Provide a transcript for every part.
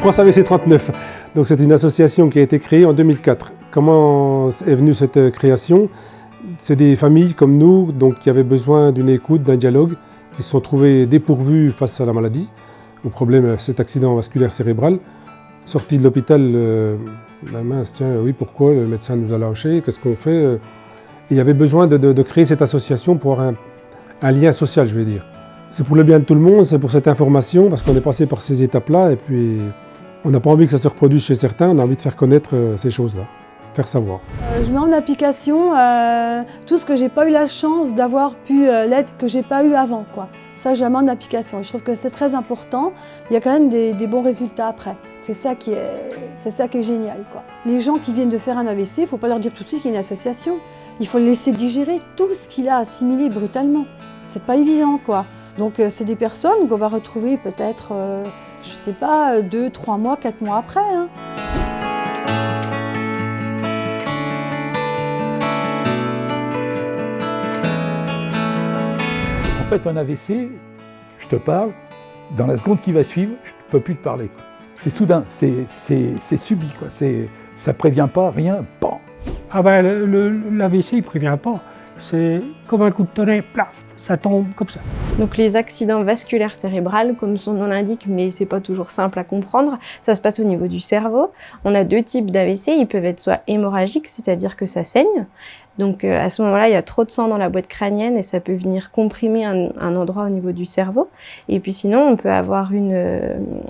France AVC 39. Donc c'est une association qui a été créée en 2004. Comment est venue cette création? C'est des familles comme nous donc, qui avaient besoin d'une écoute, d'un dialogue, qui se sont trouvées dépourvues face à la maladie, au problème, cet accident vasculaire cérébral. Sorti de l'hôpital, mince, tiens, oui, pourquoi le médecin nous a lâchés, qu'est-ce qu'on fait? Il y avait besoin de créer cette association pour avoir un lien social, je vais dire. C'est pour le bien de tout le monde, c'est pour cette information, parce qu'on est passé par ces étapes-là, et puis on n'a pas envie que ça se reproduise chez certains, on a envie de faire connaître ces choses-là, faire savoir. Je mets en application tout ce que j'ai pas eu la chance d'avoir pu l'aide que j'ai pas eu avant, quoi. Ça, je la mets en application. Je trouve que c'est très important. Il y a quand même des bons résultats après. C'est ça qui est génial, quoi. Les gens qui viennent de faire un AVC, il ne faut pas leur dire tout de suite qu'il y a une association. Il faut le laisser digérer tout ce qu'il a assimilé brutalement. C'est pas évident, quoi. Donc c'est des personnes qu'on va retrouver peut-être, je ne sais pas, 2, 3 mois, 4 mois après. Hein. En fait, un AVC, je te parle, dans la seconde qui va suivre, je ne peux plus te parler. C'est soudain, c'est subi, quoi. Ça ne prévient pas, rien, bam. Ah ben l'AVC, il ne prévient pas. C'est comme un coup de tonnerre, plaf, ça tombe comme ça. Donc les accidents vasculaires cérébrales, comme son nom l'indique, mais c'est pas toujours simple à comprendre, ça se passe au niveau du cerveau. On a 2 types d'AVC, ils peuvent être soit hémorragiques, c'est-à-dire que ça saigne. Donc à ce moment-là, il y a trop de sang dans la boîte crânienne et ça peut venir comprimer un endroit au niveau du cerveau. Et puis sinon, on peut avoir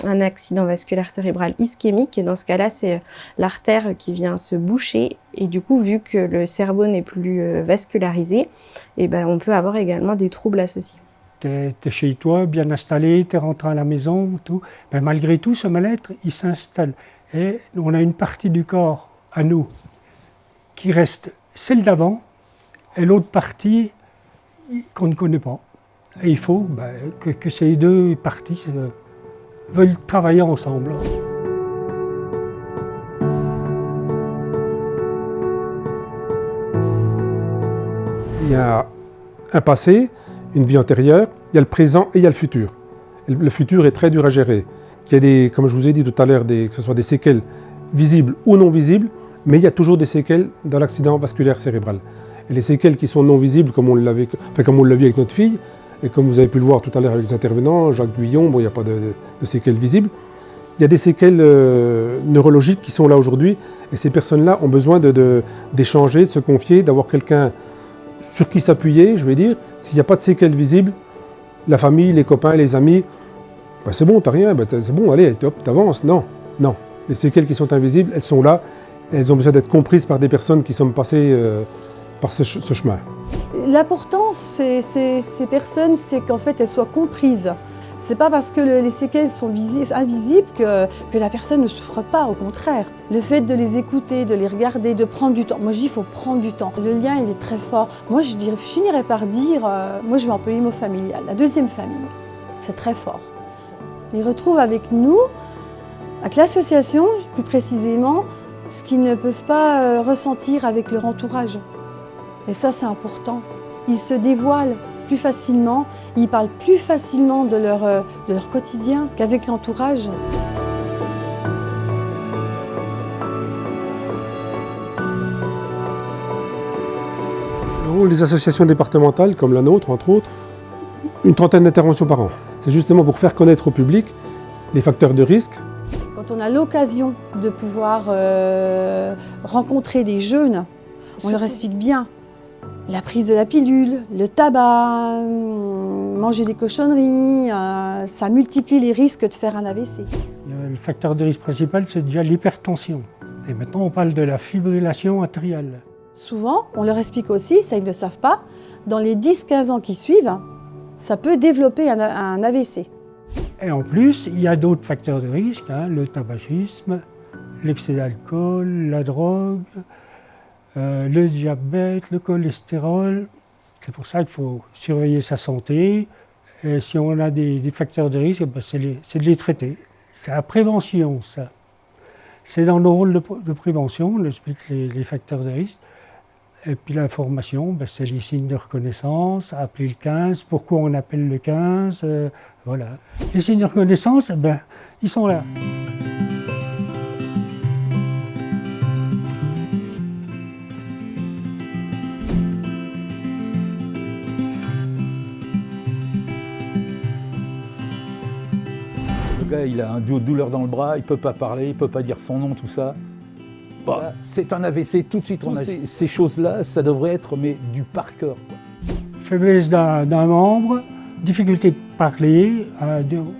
un accident vasculaire cérébral ischémique et dans ce cas-là, c'est l'artère qui vient se boucher et du coup, vu que le cerveau n'est plus vascularisé, et ben, on peut avoir également des troubles associés. T'es chez toi, bien installé, t'es rentré à la maison, tout. Ben, malgré tout, ce mal-être, il s'installe. Et on a une partie du corps, à nous, qui reste celle d'avant, et l'autre partie qu'on ne connaît pas. Et il faut que ces 2 parties veulent travailler ensemble. Il y a un passé, une vie antérieure, il y a le présent et il y a le futur. Et le futur est très dur à gérer. Il y a des, comme je vous ai dit tout à l'heure, que ce soit des séquelles visibles ou non visibles, mais il y a toujours des séquelles dans l'accident vasculaire cérébral. Et les séquelles qui sont non visibles, comme on l'a vu avec notre fille, et comme vous avez pu le voir tout à l'heure avec les intervenants, Jacques Guyon, bon, il n'y a pas de séquelles visibles. Il y a des séquelles neurologiques qui sont là aujourd'hui, et ces personnes-là ont besoin d'échanger, de se confier, d'avoir quelqu'un sur qui s'appuyer, je vais dire. S'il n'y a pas de séquelles visibles, la famille, les copains, les amis, c'est bon, t'as rien, c'est bon, allez, hop, t'avances. Non, non. Les séquelles qui sont invisibles, elles sont là. Elles ont besoin d'être comprises par des personnes qui sont passées par ce chemin. L'important, ces personnes, c'est qu'en fait, elles soient comprises. C'est pas parce que les séquelles sont invisibles que la personne ne souffre pas, au contraire. Le fait de les écouter, de les regarder, de prendre du temps. Moi, je dis, il faut prendre du temps. Le lien, il est très fort. Moi, je finirais par dire, moi, je vais employer le mot familial, la deuxième famille. C'est très fort. Ils retrouvent avec nous, avec l'association, plus précisément, ce qu'ils ne peuvent pas ressentir avec leur entourage. Et ça, c'est important. Ils se dévoilent plus facilement, ils parlent plus facilement de leur quotidien qu'avec l'entourage. Les associations départementales, comme la nôtre, entre autres, une trentaine d'interventions par an. C'est justement pour faire connaître au public les facteurs de risque. Quand on a l'occasion de pouvoir rencontrer des jeunes, on leur explique bien la prise de la pilule, le tabac, manger des cochonneries, ça multiplie les risques de faire un AVC. Le facteur de risque principal, c'est déjà l'hypertension. Et maintenant, on parle de la fibrillation atriale. Souvent, on leur explique aussi, ça ils ne le savent pas, dans les 10-15 ans qui suivent, ça peut développer un AVC. Et en plus, il y a d'autres facteurs de risque, le tabagisme, l'excès d'alcool, la drogue, le diabète, le cholestérol. C'est pour ça qu'il faut surveiller sa santé. Et si on a des facteurs de risque, c'est de les traiter. C'est la prévention, ça. C'est dans nos rôles de prévention, on explique les facteurs de risque. Et puis l'information, c'est les signes de reconnaissance, appeler le 15, pourquoi on appelle le 15, voilà. Les signes de reconnaissance, ils sont là. Le gars, il a une douleur dans le bras, il ne peut pas parler, il ne peut pas dire son nom, tout ça. Bah, c'est un AVC, tout de suite. Ces choses-là, ça devrait être mais du par cœur, quoi. Faiblesse d'un membre, difficulté de parler,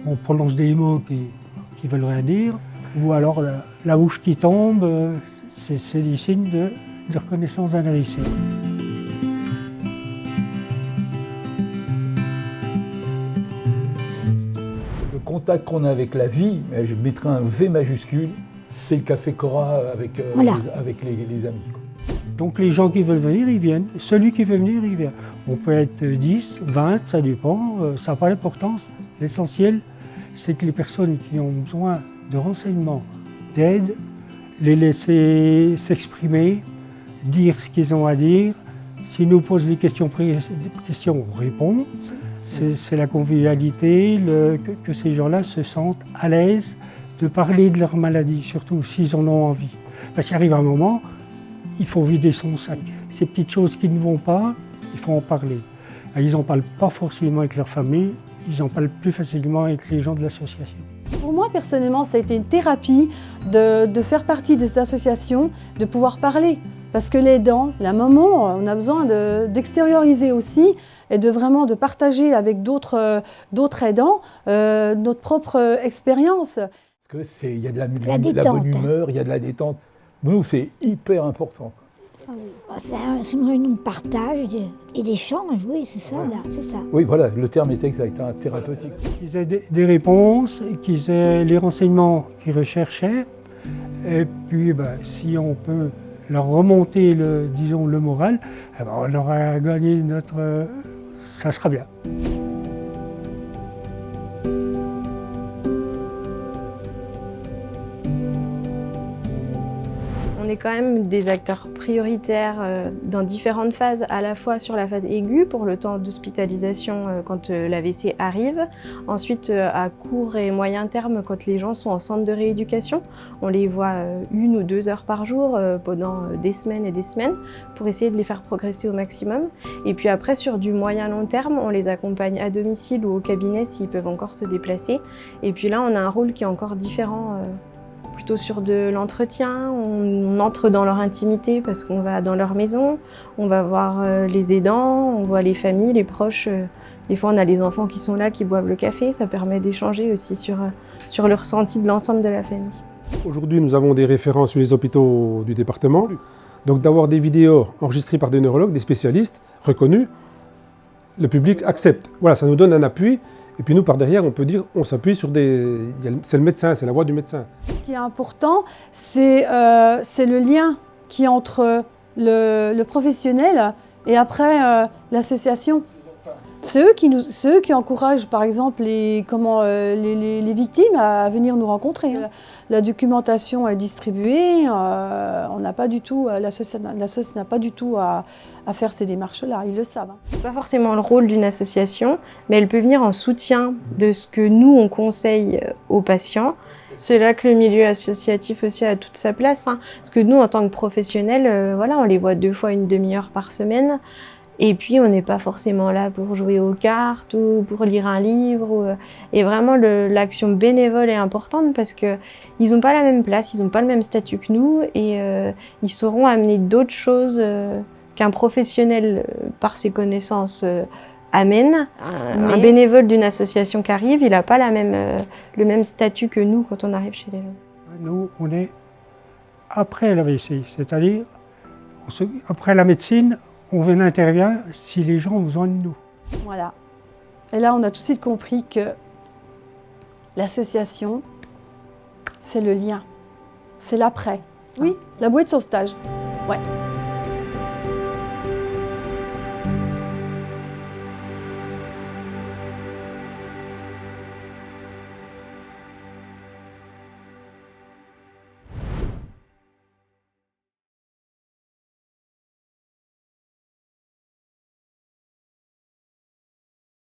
on prononce des mots qui veulent rien dire, ou alors la bouche qui tombe, c'est des signes de reconnaissance d'un AVC. Le contact qu'on a avec la vie, je mettrai un V majuscule, c'est le café Cora avec les amis, quoi. Donc les gens qui veulent venir, ils viennent. Celui qui veut venir, il vient. On peut être 10, 20, ça dépend, ça n'a pas d'importance. L'essentiel, c'est que les personnes qui ont besoin de renseignements, d'aide, les laisser s'exprimer, dire ce qu'ils ont à dire. S'ils nous posent des questions, on répond. C'est la convivialité, que ces gens-là se sentent à l'aise de parler de leur maladie, surtout s'ils en ont envie. Parce qu'il arrive un moment, il faut vider son sac. Ces petites choses qui ne vont pas, il faut en parler. Ils n'en parlent pas forcément avec leur famille, ils en parlent plus facilement avec les gens de l'association. Pour moi, personnellement, ça a été une thérapie de faire partie de cette association, de pouvoir parler. Parce que l'aidant, la maman, on a besoin d'extérioriser aussi et de partager avec d'autres aidants notre propre expérience. Parce qu'il y a de la bonne humeur, il y a de la détente. Nous, c'est hyper important. C'est une réunion de partage et d'échange, oui, c'est ça, là, c'est ça. Oui, voilà, le terme est exact, thérapeutique. Qu'ils aient des réponses, qu'ils aient les renseignements qu'ils recherchaient, et puis si on peut leur remonter le moral, on aura gagné ça sera bien. On est quand même des acteurs prioritaires dans différentes phases, à la fois sur la phase aiguë pour le temps d'hospitalisation quand l'AVC arrive, ensuite à court et moyen terme quand les gens sont en centre de rééducation. On les voit 1 ou 2 heures par jour pendant des semaines et des semaines pour essayer de les faire progresser au maximum. Et puis après, sur du moyen long terme, on les accompagne à domicile ou au cabinet s'ils peuvent encore se déplacer. Et puis là, on a un rôle qui est encore différent. Plutôt sur de l'entretien, on entre dans leur intimité parce qu'on va dans leur maison, on va voir les aidants, on voit les familles, les proches. Des fois, on a les enfants qui sont là, qui boivent le café. Ça permet d'échanger aussi sur le ressenti de l'ensemble de la famille. Aujourd'hui, nous avons des références sur les hôpitaux du département. Donc d'avoir des vidéos enregistrées par des neurologues, des spécialistes reconnus, le public accepte. Voilà, ça nous donne un appui. Et puis nous, par derrière, on peut dire, on s'appuie sur c'est le médecin, c'est la voix du médecin. Ce qui est important, c'est le lien qui est entre le professionnel et après l'association. C'est eux qui encouragent, par exemple, les victimes à venir nous rencontrer. La documentation est distribuée, on n'a pas du tout, l'association n'a pas du tout à faire ces démarches-là, ils le savent. C'est pas forcément le rôle d'une association, mais elle peut venir en soutien de ce que nous, on conseille aux patients. C'est là que le milieu associatif aussi a toute sa place, hein. Parce que nous, en tant que professionnels, on les voit 2 fois une demi-heure par semaine. Et puis, on n'est pas forcément là pour jouer aux cartes ou pour lire un livre. Et vraiment, l'action bénévole est importante parce qu'ils n'ont pas la même place, ils n'ont pas le même statut que nous et ils sauront amener d'autres choses qu'un professionnel, par ses connaissances, amène. Un bénévole d'une association qui arrive, il n'a pas le même statut que nous quand on arrive chez les gens. Nous, on est après l'AVC, c'est-à-dire après la médecine, on intervient si les gens ont besoin de nous. Voilà. Et là, on a tout de suite compris que l'association, c'est le lien. C'est l'après. Oui, la bouée de sauvetage. Ouais.